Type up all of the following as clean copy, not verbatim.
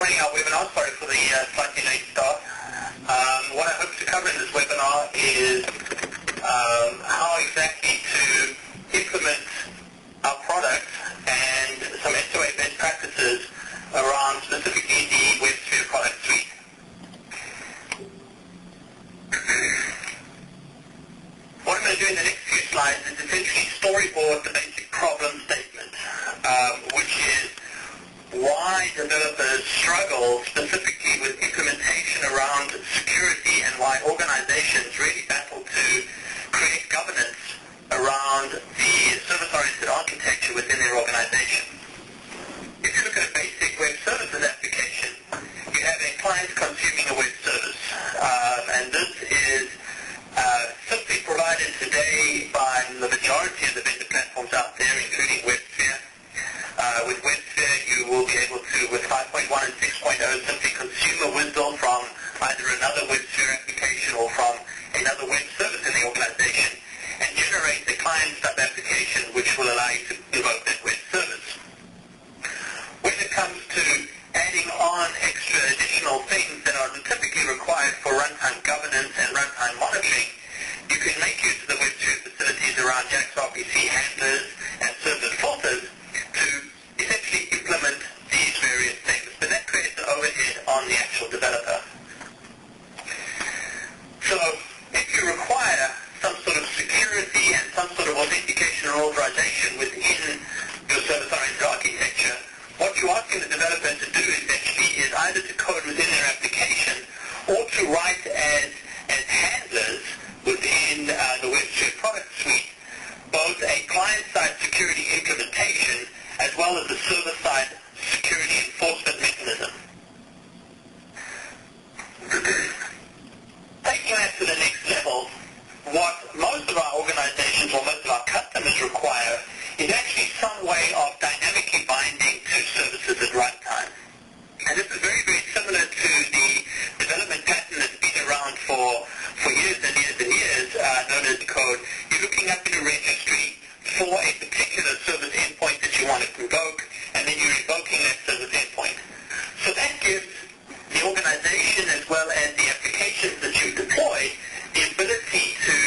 joining our webinar. Sorry for the slightly late start. What I hope to cover in this webinar is how exactly to implement our product and some SOA best practices around specifically the WebSphere product suite. What I'm going to do in the next few slides is essentially storyboard the basic problem statement, which is why developers struggle specifically with implementation around security and why organizations really battle to create governance around the service-oriented architecture within their organization. If you look at a basic web services application, you have a client consuming a web service, and this is simply provided today by the majority of the vendor platforms out there, including WebSphere. With WebSphere, you will be able to, with 5.1 and 6.0, simply consume a WSDL from either another WebSphere application or from another web service in the organization and generate a client-stub application which will allow you to invoke that web service. When it comes to adding on extra additional things that are typically required for runtime governance and runtime monitoring, you can make use of the WebSphere facilities around JAX RPC handlers and server filters to essentially implement these various things. But that creates an overhead on the actual developer. So if you require some sort of security and some sort of authentication or authorization within your service-oriented architecture, what you're asking the developer to do essentially is either to code within their application or to write as handlers within the WebSphere product suite, both a client-side security implementation as well as a server-side security enforcement mechanism. Taking that to the next level, what most of our organizations or most of our customers require is actually some way of dynamically binding to services at runtime. And this is very, very similar to the development pattern that's been around for years and years and years, known as code. You're looking up in a registry for a particular service endpoint that you want to invoke, and then you're invoking that service endpoint. So that gives the organization as well as the applications that you deploy the ability to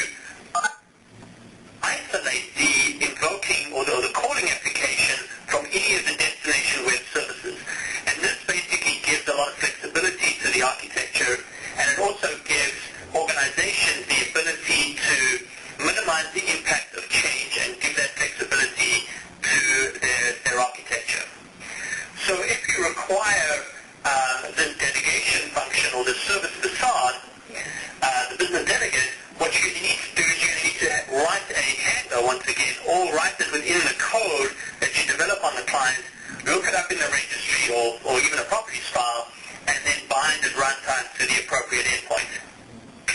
isolate the invoking or the calling application from any of the destination web services. And this basically gives a lot of flexibility to the architecture, and it also gives organizations the ability to minimize the impact of change and give that flexibility to their architecture. So if you require this delegation function or the service facade, the business delegate, what you need to do is you need to write a handler once again, or write it within the code that you develop on the client, look it up in the registry or even a properties file, and then bind at runtime to the appropriate endpoint.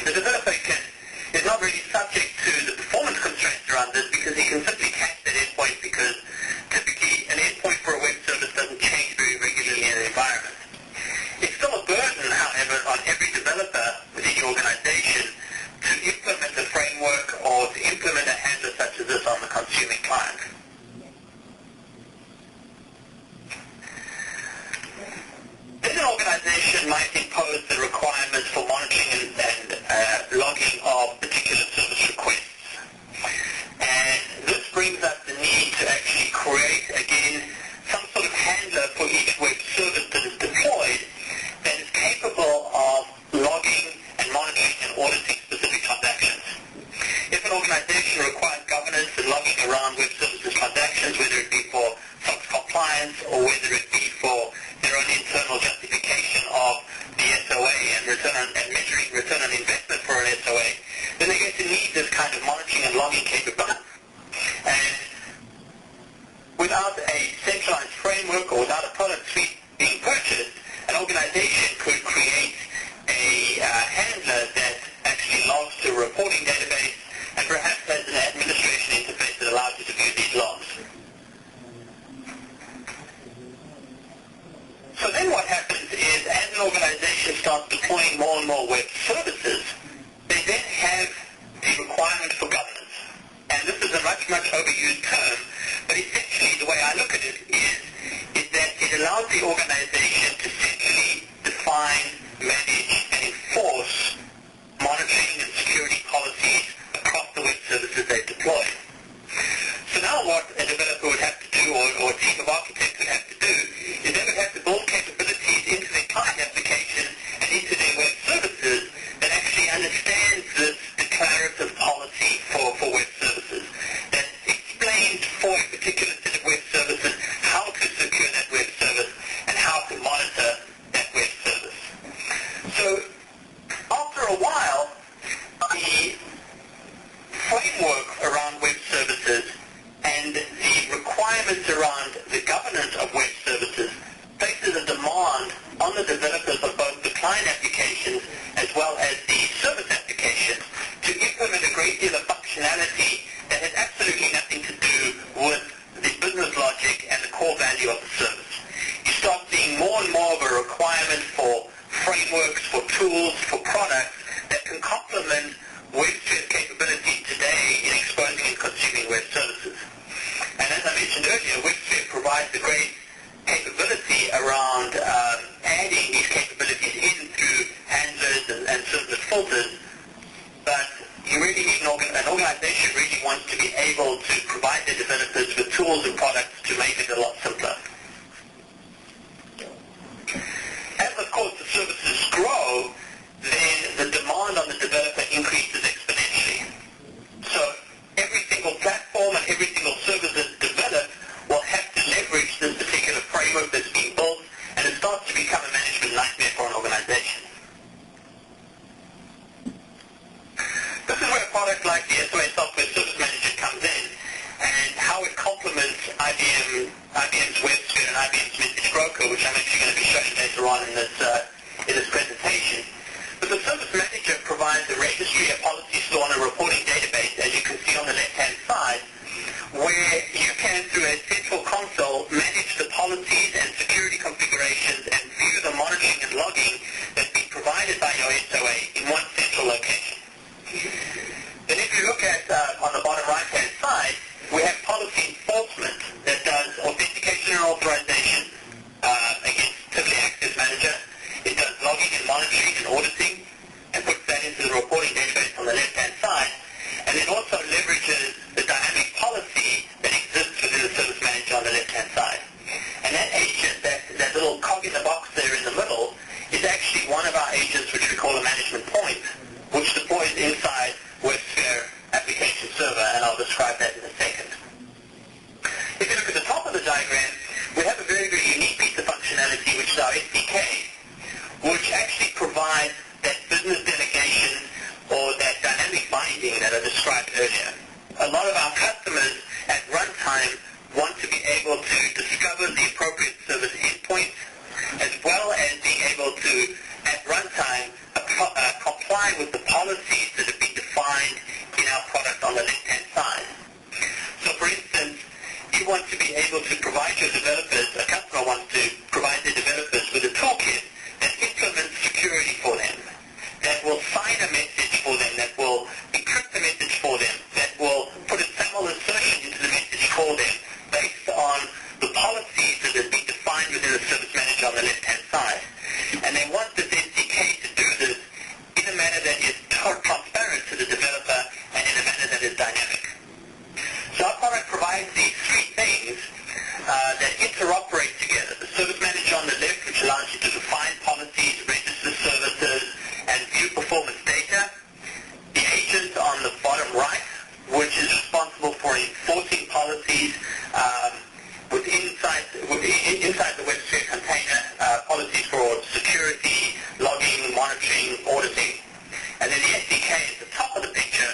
The developer is not really subject to the performance constraints around this because he can simply cache that endpoint, because typically an endpoint for a web service doesn't change very regularly in an environment. It's still a burden, however, on every developer within your organization to implement a framework or to implement a handler such as this on the consuming client. Then an organization might impose the requirements for monitoring and logging of particular service requests. And this brings up the need to actually create, again, some sort of handler for each web service that is deployed that is capable of logging and monitoring and auditing specific transactions. If an organization requires governance and logging around web services transactions, whether it be for SOX compliance or whether it be for their own internal justification of the SOA and measuring return on investment for an SOA, then they're going to need this kind of monitoring and logging capability. And without a centralized framework or without a product suite being purchased, an organization could create a handler that actually logs to a reporting database and perhaps has an administration interface that allows you to view these logs. So then what happens is, as an organization starts deploying more and more web services, they then have the requirement for governance. And this is a much, much overused term, but essentially the way I look at it is that it allows the organization to centrally requirements for frameworks, for tools, for products that can complement WebSphere's capability today in exposing and consuming web services. And as I mentioned earlier, WebSphere provides a great capability around adding these capabilities in through handlers and servlet filters, but you really need an organization really wants to be able to provide their developers with tools and products to make it a lot simpler. As, of course, the services grow, then the demand on the developer increases exponentially. So every single platform and every single service that's developed will have to leverage this particular framework that's being built, and it starts to become a management nightmare for an organization. This is where a product like the SOA Software Service Manager comes in, and how it complements IBM's WebSphere and IBM's Message Broker, which I'm actually going to be showing later on in this presentation. But the Service Manager provides a registry, a policy store, and a reporting database, as you can see on the left-hand side, where you can, through a central console, manage the policies and security configurations and view the monitoring and logging that's been provided by your SOA in one central location. Then if you look at, on the bottom right-hand side, we have policy enforcement that does authentication and authorization against Privileged Access Manager. It does logging and monitoring and auditing and puts that into the reporting database on the left-hand side. And it also leverages the dynamic policy that exists within the Service Manager on the left-hand side. And that agent, that little cog in the box there in the middle, is actually one of our agents which we call a management point, which deploys inside WebSphere application server, and I'll describe that in a second. If you look at the top of the diagram, we have a very, very unique piece of functionality, which is our SDK, which actually provides that business delegation or that dynamic binding that I described earlier. A lot of our customers at runtime want to be able to discover the appropriate service endpoints, as well as being able to, at runtime, comply with the policies that have been defined in our product on the left-hand side. So, for instance, you want to be able to provide your developers, a customer wants to provide their developers with a toolkit that implements security for them, that will sign a message for them, that will encrypt the message for them, that will put a SAML insertion into the message for them based on the policies that have been defined within the Service Manager on the left-hand side. And they want this SDK to do this in a manner that is transparent to the developer and in a manner that is dynamic. So our product provides these three things that interoperate together. The Service Manager on the left, which allows you to define policies, register services, and view performance data. The agent on the bottom right, which is responsible for enforcing policies inside the WebSphere container, policies for security, logging, monitoring, auditing. And then the SDK is the top of the picture,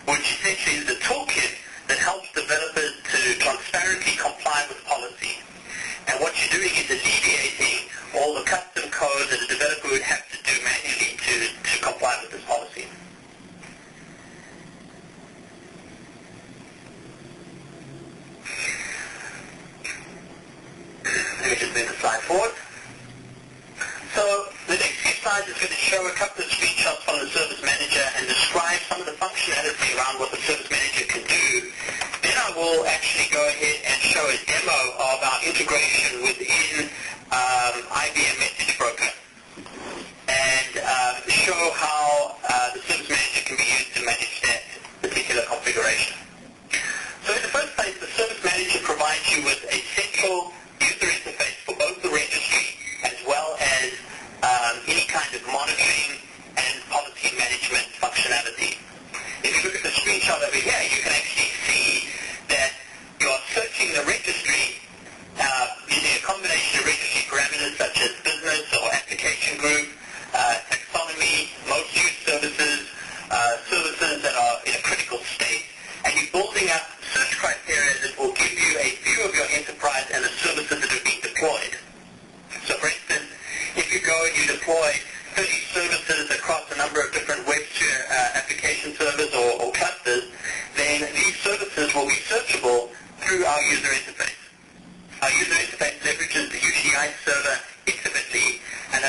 which essentially is the toolkit that helps developers to transparently comply with policy. And what you're doing is alleviating all the custom code that a developer would have to do manually to comply with this policy. Let me just move the slide forward. So the next few slides is going to show a couple of screenshots from the Service Manager and describe some of the functionality around what the Service Manager can do. Then I will actually go ahead and show a demo of our integration within IBM Message Broker and show how the Service Manager can be used to manage that particular configuration. So in the first place, the Service Manager provides you with a central user interface for both the registry as well as any kind of monitoring and policy management functionality. If you look at the screenshot over here, you can actually see that you are searching the registry using a combination of registry parameters such as business or application group, taxonomy, most used services, services that are in a critical state, and you're building up search criteria that will give you a view of your enterprise and the services that are being deployed. So for instance, if you go and you deploy 30 services across a number of different WebSphere application servers or clusters, then these services will be searchable through our user interface. Our user interface leverages the UDI server intimately and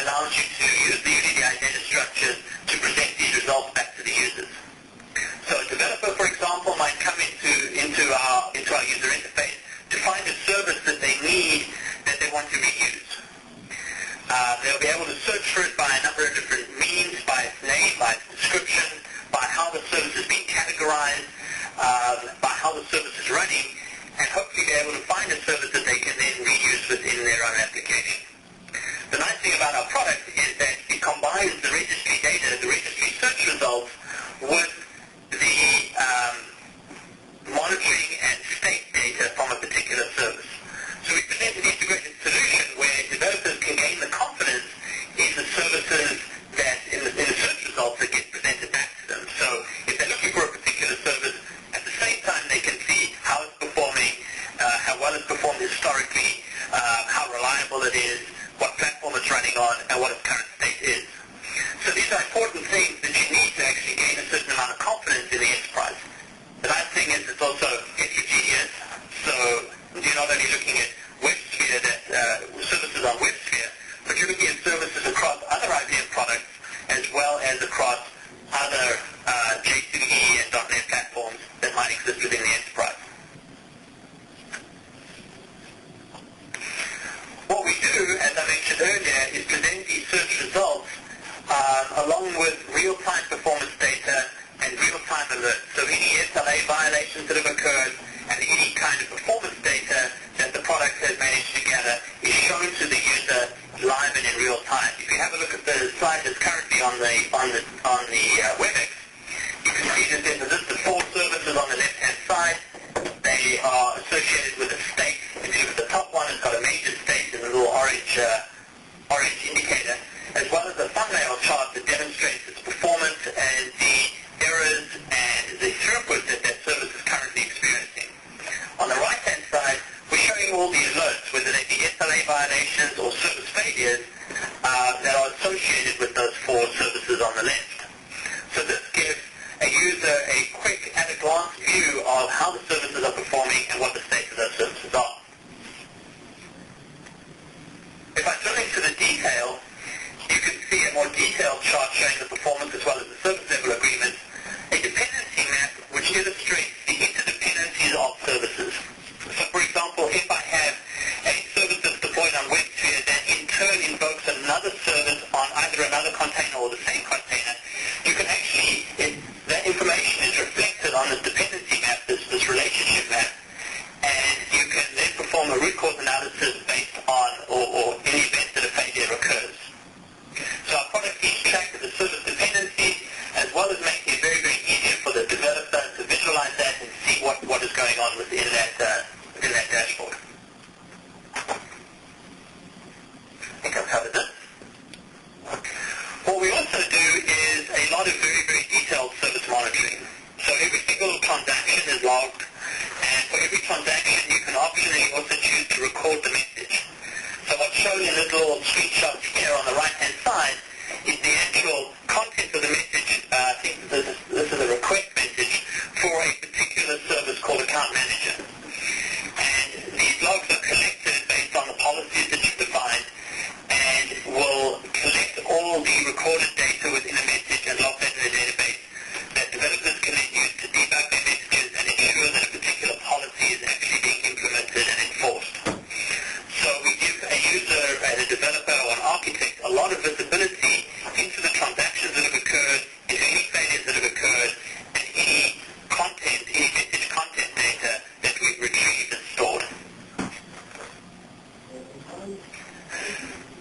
They'll be able to search for it by a number of different means, by its name, by its description, by how the service is being categorized, by how the service is running, and hopefully be able to find a service that they can then reuse within their own application. The nice thing about our product is that it combines the registry data, the registry search results, with the monitoring and state data from a particular service. So we present an integrated solution where developers can gain the confidence in the services that, in the search results that get presented back to them. So if they're looking for a particular service, at the same time they can see how it's performing, how well it's performed historically, how reliable it is, what platform it's running on, and what its current state is. So these are important things that you need to actually gain a certain amount of confidence in the enterprise. The nice thing is it's also heterogeneous, so you're not only looking at WebSphere, services on WebSphere, but you're looking at services across other IBM products as well as across other J2E and .NET platforms that might exist within the enterprise. What we do, as I mentioned earlier, is present these search results along with real-time performance data and real-time alerts. So any SLA violations that have occurred and any kind of performance data that the product has managed to gather is shown to the user live and in real time. If you have a look at the slide that's currently on the WebEx, you can see that there's a list of 4 services on the left-hand side. They are associated with a state. If you look at the top one, it's got a major state and a little orange indicator, as well as a thumbnail chart that demonstrates its performance and the errors and the throughput that that service is currently experiencing. On the right-hand side, we're showing all the alerts, whether they be SLA violations or service failures that are associated with those 4 services on the left. So this gives a user a quick at-a-glance view of how the services are performing and what the state of those services are. If I drill into the detail, you can see a more detailed chart showing the performance as well as the service level agreements, a dependency map which illustrates the interdependencies of services. So for example, if I have a service that's deployed on WebSphere that in turn invokes another service on either another container or the same container, you can actually, that information is reflected on this dependency map, this relationship map, and you can then perform a root cause analysis based on, or in the event that a failure occurs. So our product keeps track of the service dependencies, as well as making it very, very easy for the developer to visualize that and see what is going on within that dashboard. I think I've covered this. What we also do is a lot of very, very detailed service monitoring. So every single transaction is logged, and for every transaction you can optionally also choose to record the message. So what's shown in this little screenshot here on the right-hand side is the actual content of the message. I think this is a request message for a particular service called Account Manager. And these logs are collected based on the policies that you've defined and will collect all the recorded data within a message and log that in a database that developers can then use to debug their messages and ensure that a particular policy is actually being implemented and enforced. So we give a user and a developer or an architect a lot of visibility into the transactions that have occurred, into any failures that have occurred, and any content, any message content data that we've retrieved and stored.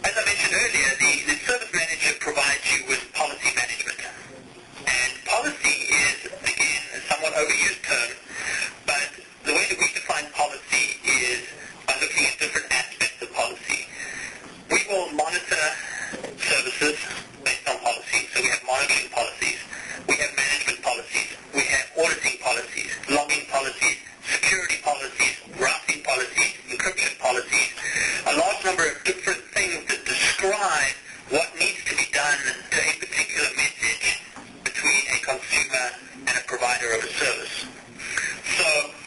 As I mentioned earlier, the service manager provides you with policy management. And policy is, again, a somewhat overused term, but the way that we define policy is by looking at different aspects of policy. We will monitor services based on policy. So we have monitoring policies, we have management policies, we have auditing policies, logging policies, security policies, routing policies, encryption policies, a large number of different things that describe what needs to be done to a particular message between a consumer and a provider of a service. So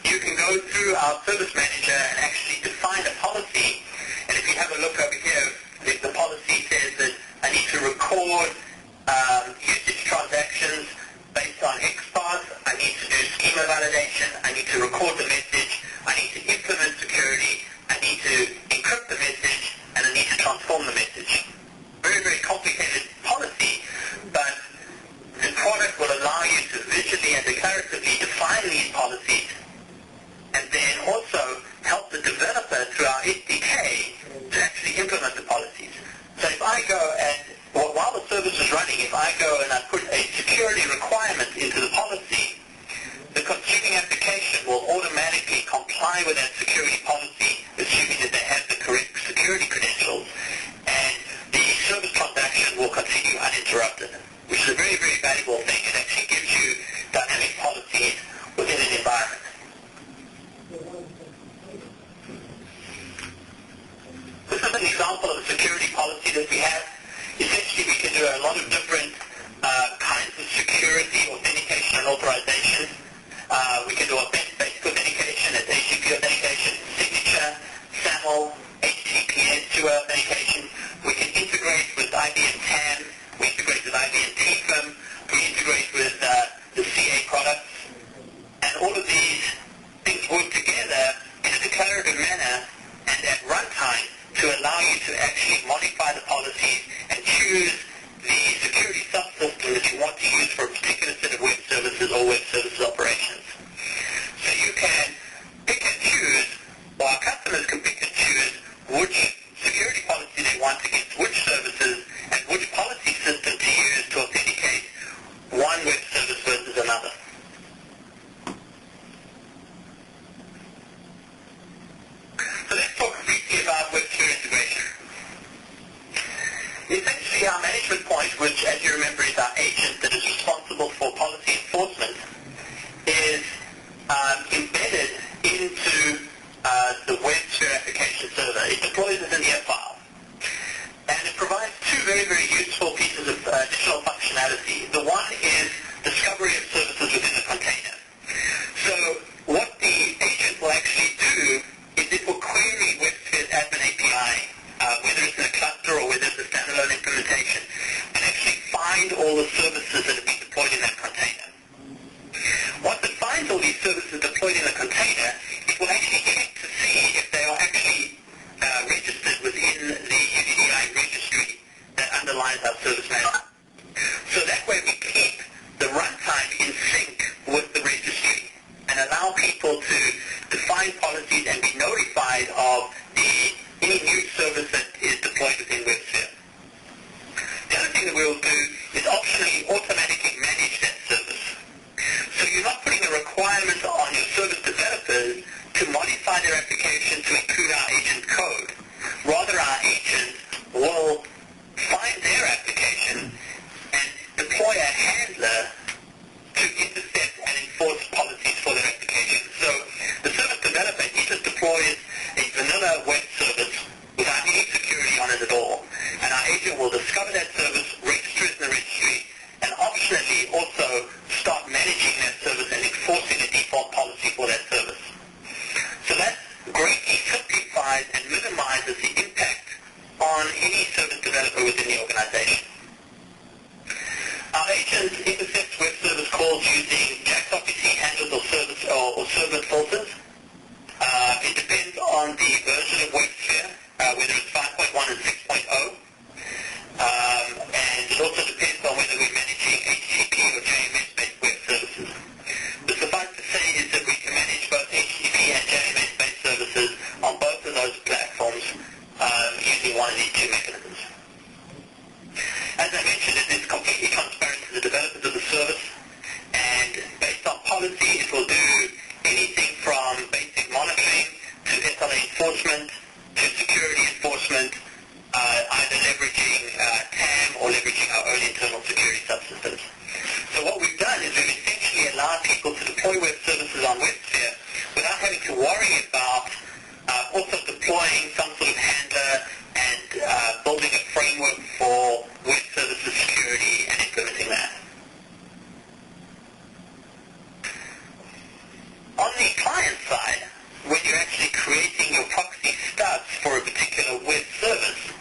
you can go through our service manager and actually define a policy, and if you have a look over here, if the policy says that I need to record usage transactions based on XPath, I need to do schema validation, I need to record the message, I need to implement security, I need to encrypt the message, and I need to transform the message. security requirements into the policy, the consuming application will automatically comply with that security policy, assuming that they have the correct security credentials, and the service transaction will continue uninterrupted, which is a very, very valuable thing. It actually gives you dynamic policies within an environment. This is an example of a security policy that we have. Essentially, we can do a lot of different kinds of security, authentication, and authorization. We can do basic authentication, HTTP authentication, signature, SAML, HTTPS to authentication. We can integrate with IBM TAM. We integrate with IBM TFIM. We integrate with the CA products. And all of these things work together in a declarative manner and at runtime to allow you to actually modify the policies and choose the security subsystem that you want to use for a particular set of web services or web services operations. So you can pick and choose, or our customers can pick and choose which security policy they want against which services and which policy system to use to authenticate one web service versus another. So let's talk briefly about WebSphere integration. Essentially, our management point, which, as you remember, is our agent that is responsible for policy enforcement, is embedded into the WebSphere application server. It deploys it in the file. And it provides two very, very useful pieces of additional functionality. The one is discovery of services within the container. So what the agent will actually do is it will query WebSphere's admin API, whether it's in a cluster or whether it's a standalone implementation, and actually find all the services that have been deployed in that container. Once it finds all these services deployed in the container, it will actually check to see if they are actually registered within the UDDI registry that underlies our service management. So that way we keep the runtime in sync with the registry and allow people to define policies and be notified of any new service that is deployed within WebSphere. The other thing that we will do is optionally automatically manage that service. So you're not putting a requirement on your service developers to modify their application to include our agent code. Rather, our agent will find their application and deploy a handler to intercept and enforce policies for their application. So the service developer, he just deploys a vanilla web service without any security on it at all. And our agent will discover that service, register it in the registry, and optionally also start managing that service and enforcing the default policy for that service. So that greatly simplifies and minimizes the impact on any service developer within the organization. Our agent intercepts web service calls using JAX-RPC handlers or servlet filters. It depends on the version of WebSphere, whether it's 5.1 and 6.0. And it also depends on whether we're managing HTTP or JMS-based web services. But suffice to say is that we can manage both HTTP and JMS-based services on both of those platforms using one of these two mechanisms. As I mentioned, it is completely transparent to the developers of the service, and based on policy, it will do anything from basic monitoring to SLA enforcement to security enforcement, either leveraging TAM or leveraging our own internal security subsystems. So what we've done is we've essentially allowed people to deploy web services on WebSphere without having to worry about also deploying some sort of handler and building a framework for web services security and implementing that. On the client side, when you're actually creating your proxy stubs for a particular web service,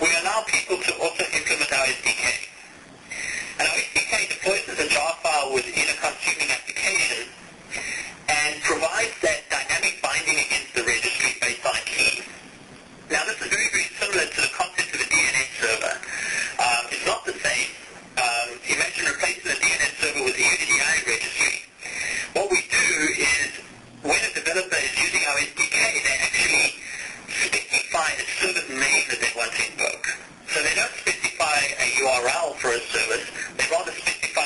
we allow people to also implement our SDK. And our SDK deploys as a jar file within a consuming application and provides that dynamic binding against the registry based on a key. Now this is very, very similar to the concept of a DNS server. It's not the same. Imagine replacing a DNS server with a UDDI registry. What we do is, when a developer is using our SDK, they actually specify a service name that they want to invoke. So they don't specify a URL for a service, they rather specify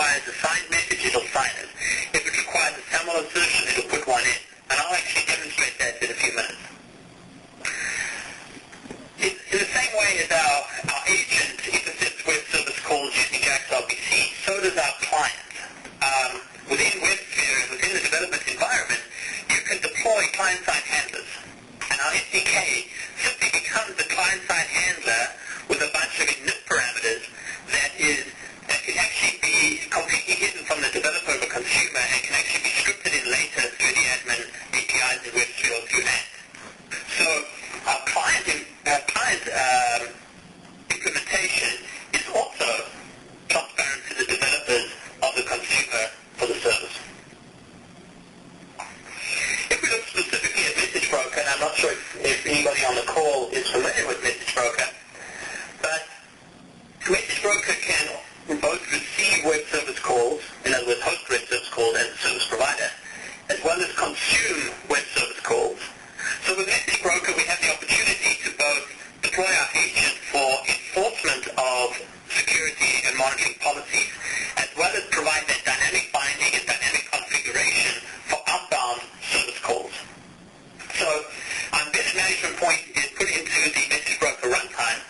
requires a signed message, it'll sign it. If it requires a SAML insertion, it'll put one in. And I'll actually demonstrate that in a few minutes. In the same way as our agent intercepts web service calls using JAX RPC, so does our client. Within WebSphere and within the development environment, you can deploy client-side handlers. And our SDK simply becomes the client-side handler with a bunch of init parameters that can actually be completely hidden from the developer or consumer and can actually be scripted in later through the admin APIs in WebSphere or through that. So our client implementation is also transparent to the developers of the consumer for the service. If we look specifically at Message Broker, and I'm not sure if anybody on the call is familiar with Message Broker, but Message Broker can both receive web service calls, in other words, host web service calls as a service provider, as well as consume web service calls. So with Message Broker, we have the opportunity to both deploy our agent for enforcement of security and monitoring policies, as well as provide that dynamic binding and dynamic configuration for outbound service calls. So our embedded management point is put into the Message Broker runtime,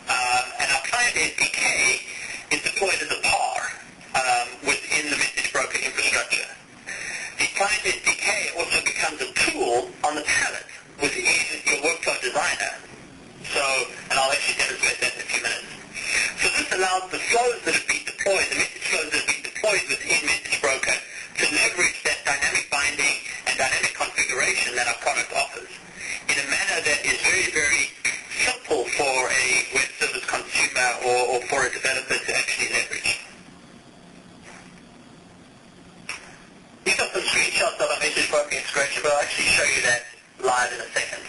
and our client SDK is deployed as a PAR within the Message Broker infrastructure. The client SDK also becomes a tool on the palette within your workflow designer. So, and I'll actually demonstrate that in a few minutes. So this allows the flows that have been deployed, the message flows that have been deployed within Message Broker to leverage that dynamic binding and dynamic configuration that our product offers in a manner that is very, very simple for a web service consumer or for a developer to actually leverage. These are some screenshots of our Message Broker integration, but I'll actually show you that live in a second.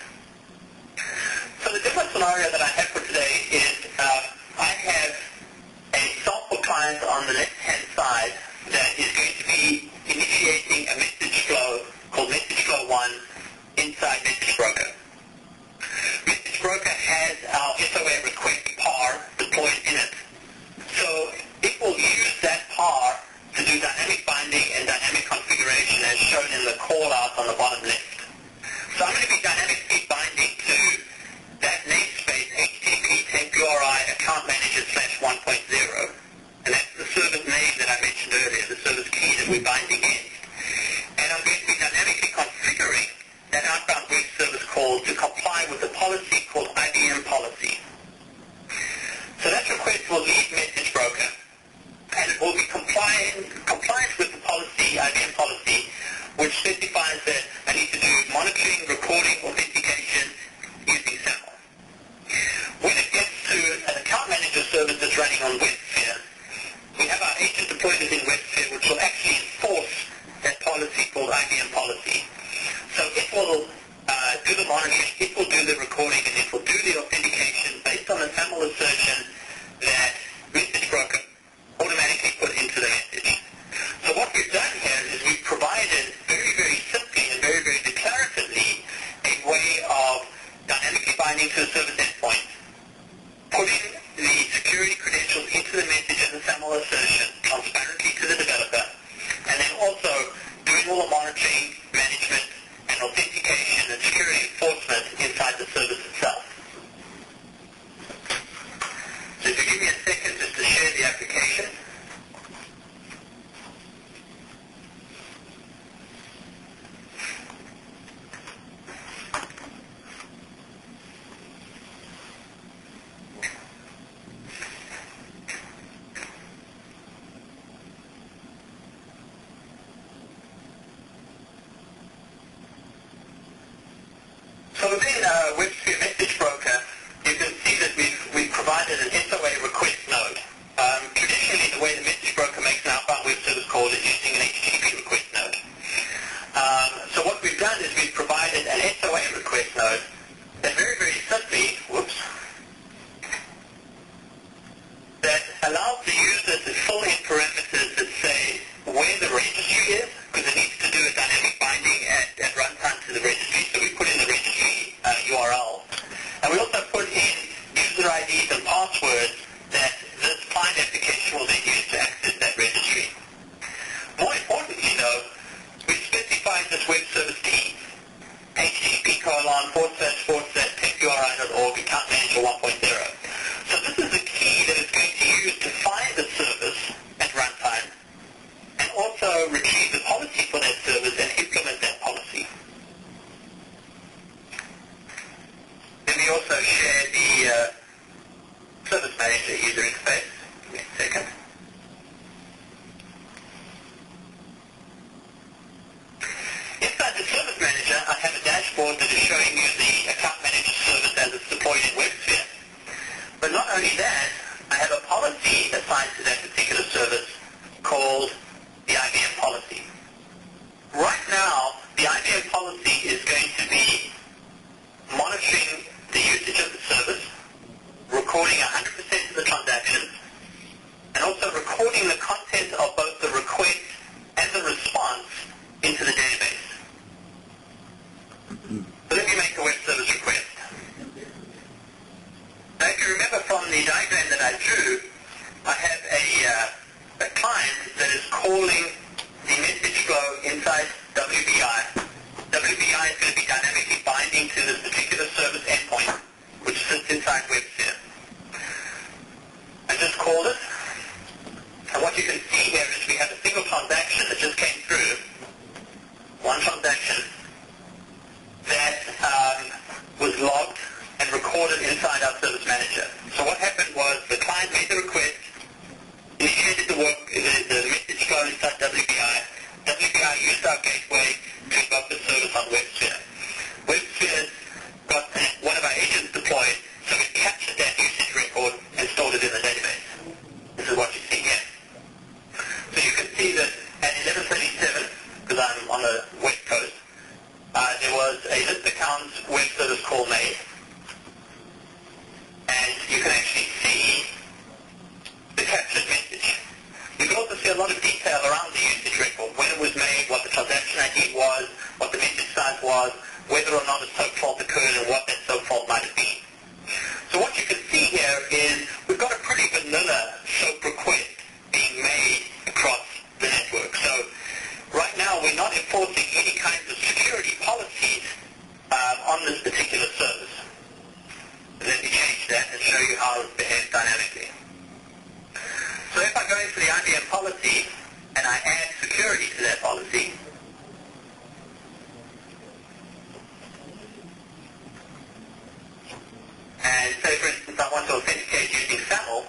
So the demo scenario that I have for today is I have a sample client on the left-hand side that is going to be initiating a message flow called Message Flow 1 inside Message Broker. Message Broker has our SOA request PAR deployed in it. So it will use that PAR to do dynamic binding and dynamic configuration as shown in the call-out on the bottom left. So I'm going to be dynamically binding to that namespace HTTP temp URI account manager /1.0, and that's the service name that I mentioned earlier, the service key that we're binding against. And I'm going to be dynamically configuring that outbound web service call to comply with a policy called IBM policy. So that request will leave Message Broker, and it will be compliant with the policy, IBM policy, which specifies that I need to do monitoring, recording, authentication using SAML. When it gets to an account manager service that's running on WebSphere, we have our agent deployed within WebSphere, which will actually enforce that policy called IBM policy. So it will do the monitoring, it will do the recording, and it will do the authentication based on the SAML assertion that Message Broker automatically put into the message. So what we've done here is we've provided very, very simply and very, very declaratively a way of dynamically binding to a service endpoint, putting the security credentials into the message as a SAML assertion transparently to the developer, and then also doing all the monitoring, management, and authentication and security enforcement inside the service itself. So if you give me a second just to share the application. So within WebSphere Message Broker, you can see that we've provided an SOA request node. Traditionally, the way the Message Broker makes an outbound web service call is using an HTTP request node. So what we've done is we've provided an SOA request node that very, very simply, that allows the user to fill in parameters that say where the registry is, because it needs to do a dynamic binding at runtime to the registry. So we put in the registry URL. And we also put in user IDs and passwords that this client application will then use to access that registry. dashboard that is showing you the account manager service as it's deployed in WebSphere. But not only that, I have a policy assigned to that particular service called the IBM policy. Right now, the IBM policy is going to be monitoring the usage of the service, recording 100% of the transactions, and also recording the content of both the request and the response into the database. So let me make a web service request. Now if you remember from the diagram that I drew, I have a client that is calling the message flow inside WBI. WBI is going to be dynamically binding to this particular service endpoint, which sits inside WebSphere. I just called it, and what you can see here is we have a single transaction that just came through, one transaction that was logged and recorded inside our service manager. So what happened was the client made the request, initiated the message flow inside WBI. WBI used our gateway to invoke the service on WebSphere. WebSphere's got one of our agents deployed, so we captured that usage record and stored it in the database. This is what you see here. So you can see that at 11:37, because I'm on the West Coast, there was a list accounts web service call made, and you can actually see the captured message. You can also see a lot of detail around the usage record, when it was made, what the transaction ID was, what the message size was, whether or not a SOAP fault occurred, and what that SOAP fault might have been. So what you can see here is we've got a pretty vanilla SOAP request being made across the network. So right now we're not enforcing any kinds of security policies on this particular service. Let me change that and show you how it behaves dynamically. So if I go into the IBM policy and I add security to that policy, and say for instance I want to authenticate using SAML,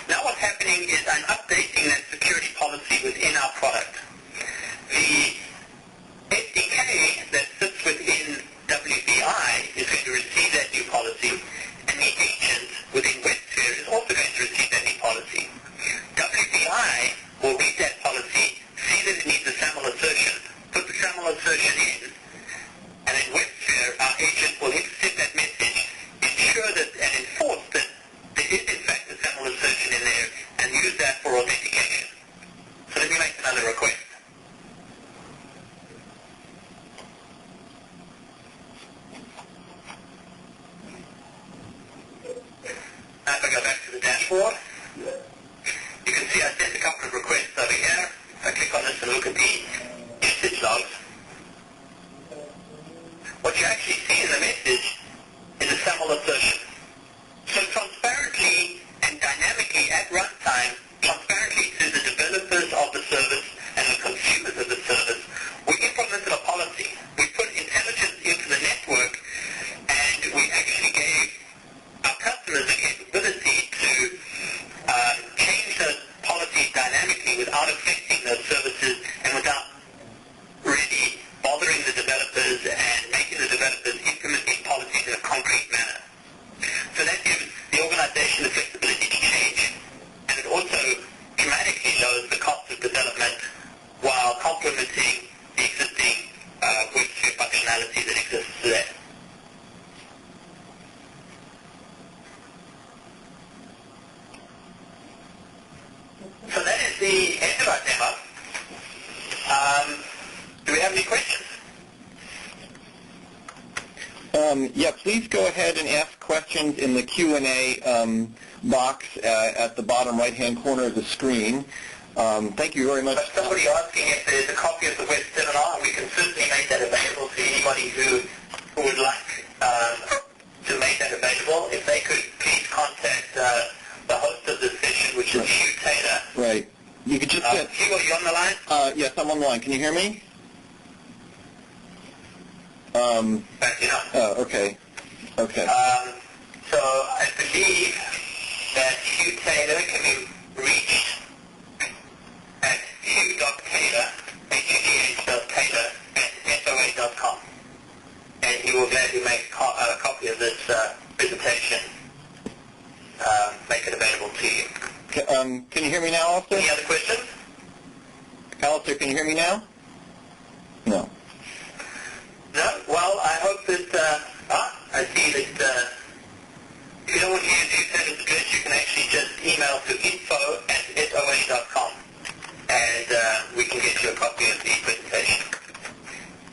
now what's happening is I'm updating that security policy within our product. The SDK that sits within WBI is going to receive that new policy, and the agent within WebSphere is also going to receive that new policy. WBI will read that policy, see that it needs a SAML assertion, put the SAML assertion in, and in WebSphere our agent will intercept that message, ensure that and enforce that there is in fact a SAML assertion in there, and use that for authentication. So let me make another request. Now if I go back to the dashboard, you can see I sent a couple of requests over here. If I click on this and look at the usage logs, what you actually see in the message is a SAML assertion. So transparently and dynamically at runtime, transparently to the developers of the service and the consumers of the service, we implemented a policy. We put intelligence into the network, and we actually gave our customers the capability to change those policies dynamically without affecting those services and without really bothering the developers and making the developers implement these policies in a concrete manner. So that gives the organization the flexibility to change, and it also dramatically lowers the cost of development while complementing the existing WebSphere functionality that exists today. So that is the end of our demo. Do we have any questions? Yeah, please go ahead and ask questions in the Q&A box at the bottom right-hand corner of the screen. Thank you very much. But somebody asking if there's a copy of the web seminar, we can certainly make that available to anybody who would like to make that available. If they could please contact the host of this session, which is Hugh Taylor. Right. You could just get... Hugh, are you on the line? Yes, I'm on the line. Can you hear me? Backing up. Oh, okay. Okay. So I believe that Hugh Taylor can be reached at hugh.taylor, H-U-G-H.Taylor, at SOA.com. Can you hear me now, Alistair? Any other questions? Alistair, can you hear me now? No. No? Well, I hope that, I see that if you don't want to use Untitled address, you can actually just email to info@soa.com and we can get you a copy of the presentation.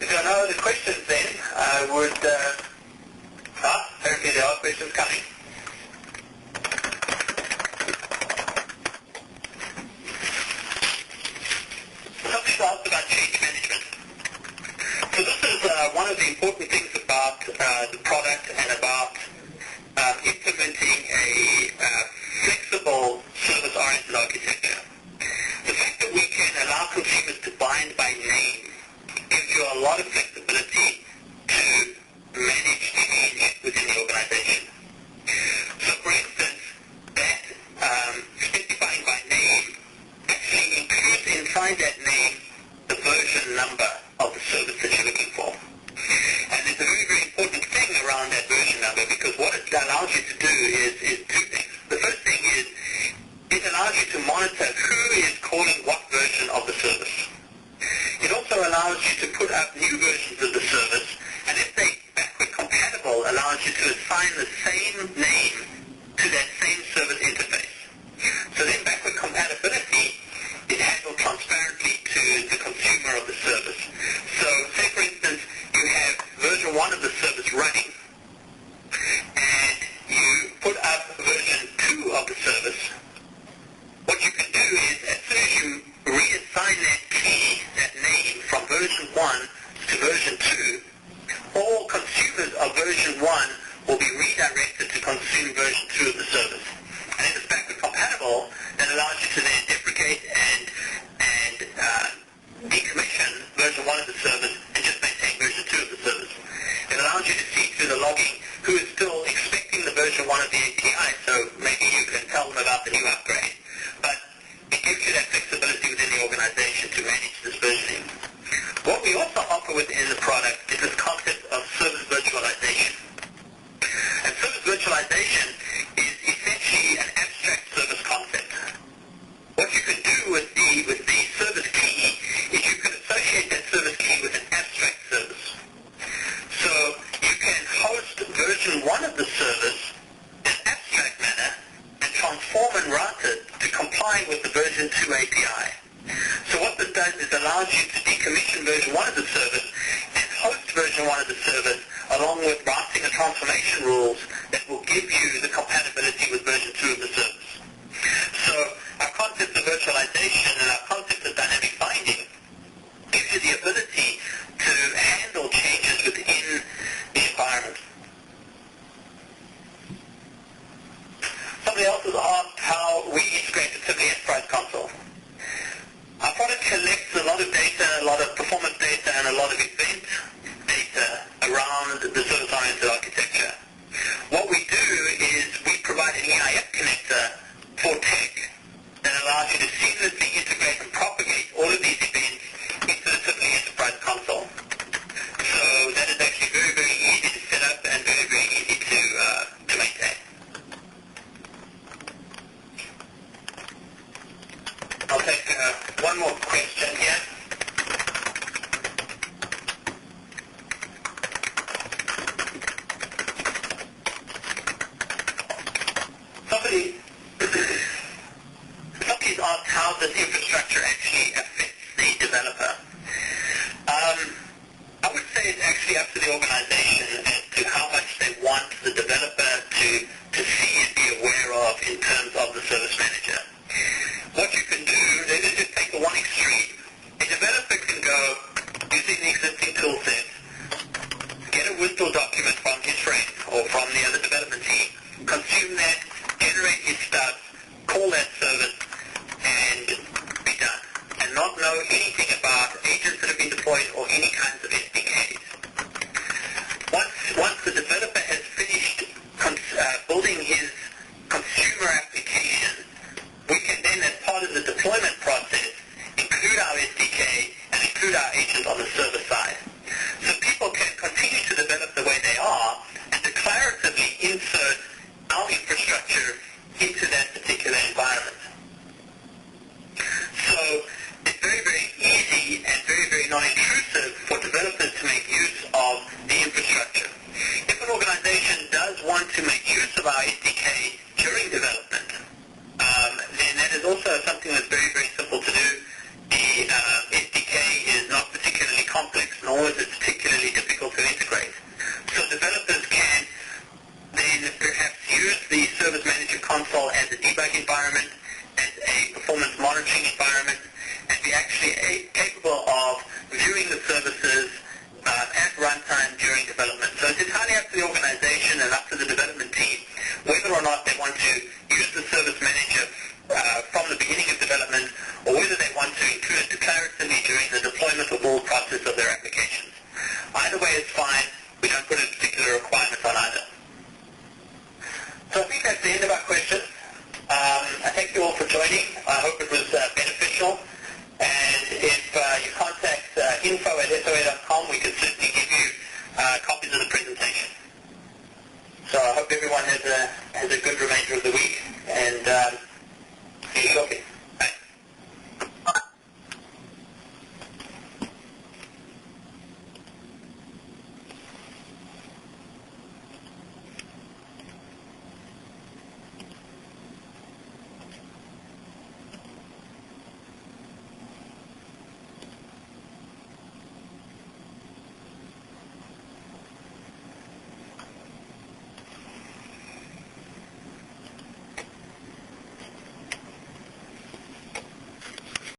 If there are no other questions then, I would, apparently there are questions coming. Something asked about change management. So this is one of the important things about the product and about implementing a flexible service-oriented architecture. The fact that we can allow consumers to bind by name gives you a lot of flexibility to manage change within the organization. So for instance, that specifying by name actually includes inside that name the version number of the service that you're looking for. And there's a very, very important thing around that version number, because what it allows you to do is two things. The first thing is it allows you to monitor who is calling what version of the service. It also allows you to put up new versions of the service, and if they're backward compatible, allows you to assign the same name to that same service interface. So then backward compatibility is handled transparently to the consumer of the service. So say for instance you have version 1 of the service running and you put up version 2 of the service. What you can do is as soon as you reassign that key, that name from version 1 to version 2, all consumers of version 1 will be redirected to consume version 2 of the service. And if it's backward compatible, that allows you to then deprecate and decommission version 1 of the service and just maintain version 2 of the service. It allows you to see through the logging who is still expecting the version 1 of the API, so maybe you can tell them about the new upgrade. But it gives you that flexibility within the organization to manage this versioning. What we also offer within the product is this concept of service virtualization. And service virtualization is essentially an abstract service concept. What you can do with the service key is you can associate that service key with an abstract service. So you can host version 1 of the service in an abstract manner and transform and route it to comply with the version 2 API. So what this does is allows you to decommission version 1 of the service and host version 1 of the service along with routing and transformation rules that will give you the compatibility with version 2 of the service. So our concept of virtualization and our concept of dynamic binding gives you the ability to handle changes within the environment. Somebody else has asked how we integrate the Tivoli Enterprise Console. Our product collects a lot of data, a lot of performance data, and a lot of event data around the service-oriented architecture. What we do is we provide an EIF connector for tech that allows you to seamlessly integrate and propagate all of these events into the Tivoli Enterprise Console. So that is actually very, very easy to set up and very, very easy to maintain. I'll take one more question here. Somebody's asked how this infrastructure actually affects the developer. I would say it's actually up to the organization as to how much they want the developer to see and be aware of in terms of the service manager. What you can do, let's just take the one extreme. A developer can go using the existing tool set, get a WSDL document from his friend or from the other development team, consume that, generate his stuff, call that service, and be done. And not know anything about agents that have been deployed or any kinds of SDKs. Once the developer has finished building his consumer application debug environment, as a performance monitoring environment, and be actually capable of viewing the services at runtime during development. So it's entirely up to the organization and up to the development team whether or not they want to use the service manager from the beginning of development, or whether they want to include it declaratively during the deployment or build process of their applications. Either way is fine. We don't put a particular requirement on either. So I think that's the end of our questions. I thank you all for joining. I hope it was